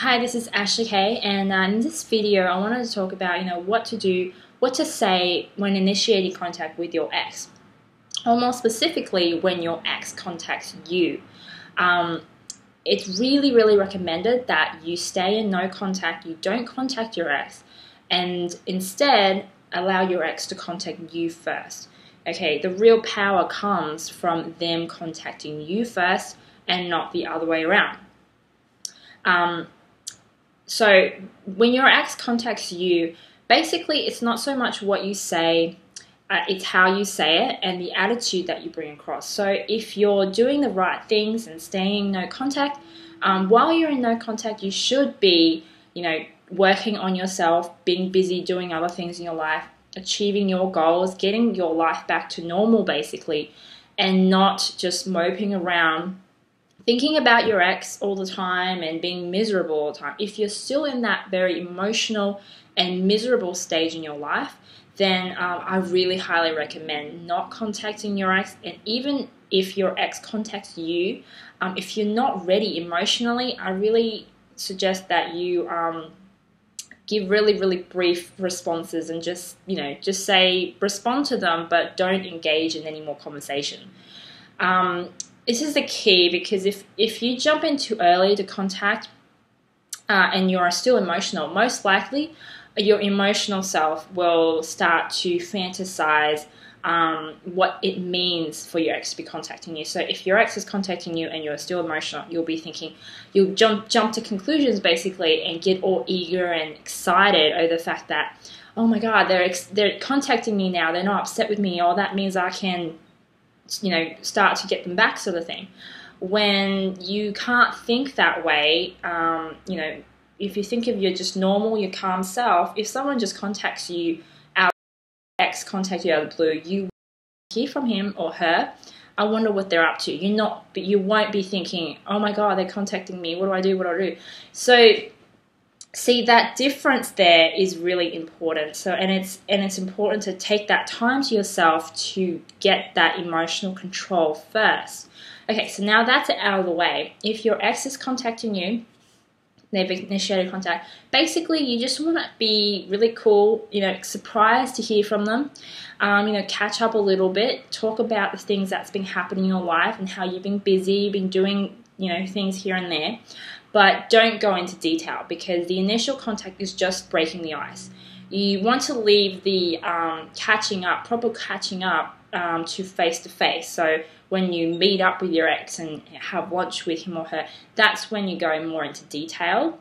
Hi, this is Ashley Kay, and in this video I wanted to talk about what to do, what to say when initiating contact with your ex, or more specifically when your ex contacts you. It's really recommended that you stay in no contact, you don't contact your ex, and instead allow your ex to contact you first. Okay, the real power comes from them contacting you first and not the other way around. So when your ex contacts you, basically it's not so much what you say, it's how you say it and the attitude that you bring across. So if you're doing the right things and staying in no contact, while you're in no contact, you should be, working on yourself, being busy, doing other things in your life, achieving your goals, getting your life back to normal basically, and not just moping around thinking about your ex all the time and being miserable all the time. If you're still in that very emotional and miserable stage in your life, then I really highly recommend not contacting your ex. And even if your ex contacts you, if you're not ready emotionally, I really suggest that you give really brief responses and just say respond to them, but don't engage in any more conversation. This is the key, because if you jump in too early to contact and you are still emotional, most likely your emotional self will start to fantasize what it means for your ex to be contacting you. So if your ex is contacting you and you're still emotional, you'll be thinking, you'll jump to conclusions basically and get all eager and excited over the fact that, oh my God, they're contacting me now, they're not upset with me, or that means I can start to get them back, sort of thing. When you can't think that way, if you think of your just normal, your calm self, if someone just contacts you ex contact you out of the blue, you hear from him or her, I wonder what they're up to. You won't be thinking, oh my God, they're contacting me, what do I do? So see, that difference there is really important. So, and it's important to take that time to yourself to get that emotional control first. Okay, so now that's out of the way. If your ex is contacting you, they've initiated contact, basically you just want to be really cool, surprised to hear from them, catch up a little bit, talk about the things that's been happening in your life and how you've been busy, you've been doing, things here and there. But don't go into detail, because the initial contact is just breaking the ice. You want to leave the proper catching up to face-to-face. So when you meet up with your ex and have lunch with him or her, that's when you go more into detail.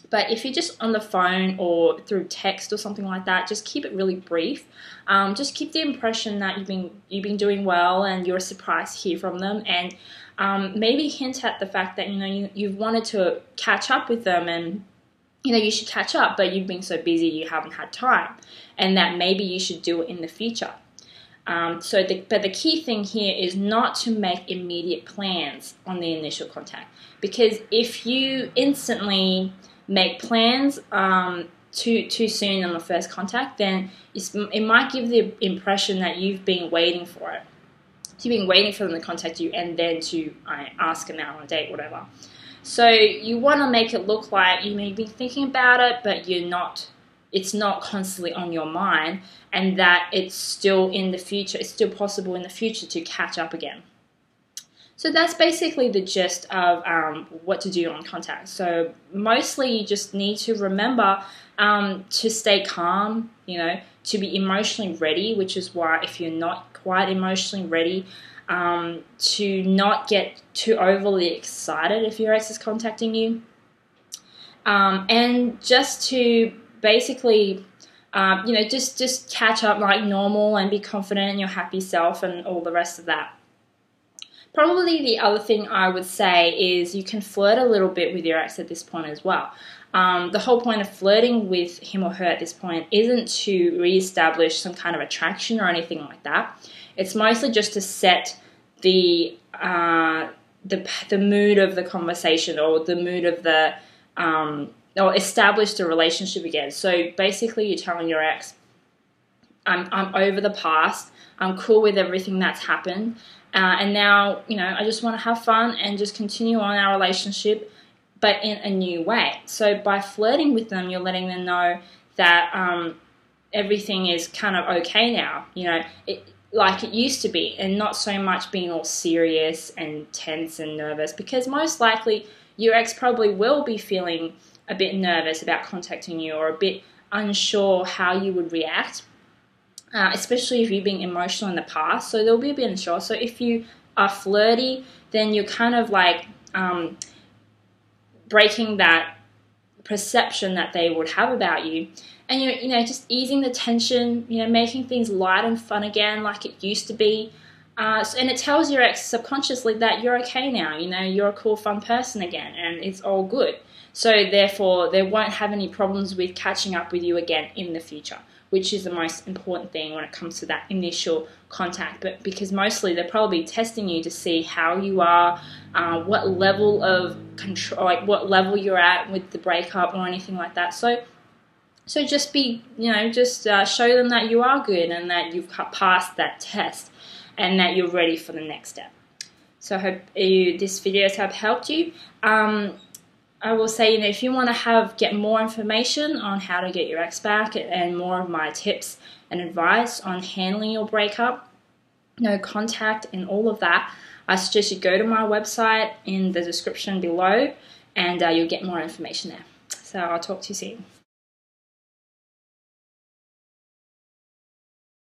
But if you're just on the phone or through text or something like that, just keep it really brief. Just keep the impression that you've been doing well and you're surprised to hear from them, and maybe hint at the fact that you've wanted to catch up with them, and you should catch up, but you've been so busy you haven't had time, and that maybe you should do it in the future. But the key thing here is not to make immediate plans on the initial contact, because if you instantly make plans too soon on the first contact, then it might give the impression that you've been waiting for it. So you've been waiting for them to contact you and then to ask them out on a date, whatever. So you want to make it look like you may be thinking about it, but it's not constantly on your mind, and that it's still in the future, it's still possible in the future to catch up again. So that's basically the gist of what to do on contact. So mostly you just need to remember to stay calm, to be emotionally ready, which is why if you're not quite emotionally ready, to not get too overly excited if your ex is contacting you, and just to basically just catch up like normal and be confident in your happy self and all the rest of that. Probably the other thing I would say is you can flirt a little bit with your ex at this point as well. The whole point of flirting with him or her at this point isn't to reestablish some kind of attraction or anything like that. It's mostly just to set the mood of the conversation, or the mood of the or establish the relationship again. So basically, you're telling your ex, I'm over the past. I'm cool with everything that's happened. And now, I just want to have fun and just continue on our relationship. but in a new way. So by flirting with them, you're letting them know that everything is kind of okay now, like it used to be, and not so much being all serious and tense and nervous, because most likely your ex probably will be feeling a bit nervous about contacting you, or a bit unsure how you would react, especially if you've been emotional in the past. So they'll be a bit unsure. So if you are flirty, then you're kind of like breaking that perception that they would have about you, and just easing the tension, making things light and fun again like it used to be. And it tells your ex subconsciously that you're okay now, you're a cool, fun person again, and it's all good. So therefore, they won't have any problems with catching up with you again in the future, which is the most important thing when it comes to that initial contact. But because mostly they're probably testing you to see how you are, what level of control, like what level you're at with the breakup or anything like that. So just be, show them that you are good and that you've passed that test and that you're ready for the next step. So I hope this video has helped you. I will say, if you want to get more information on how to get your ex back and more of my tips and advice on handling your breakup, no contact and all of that, I suggest you go to my website in the description below, and you'll get more information there. So I'll talk to you soon.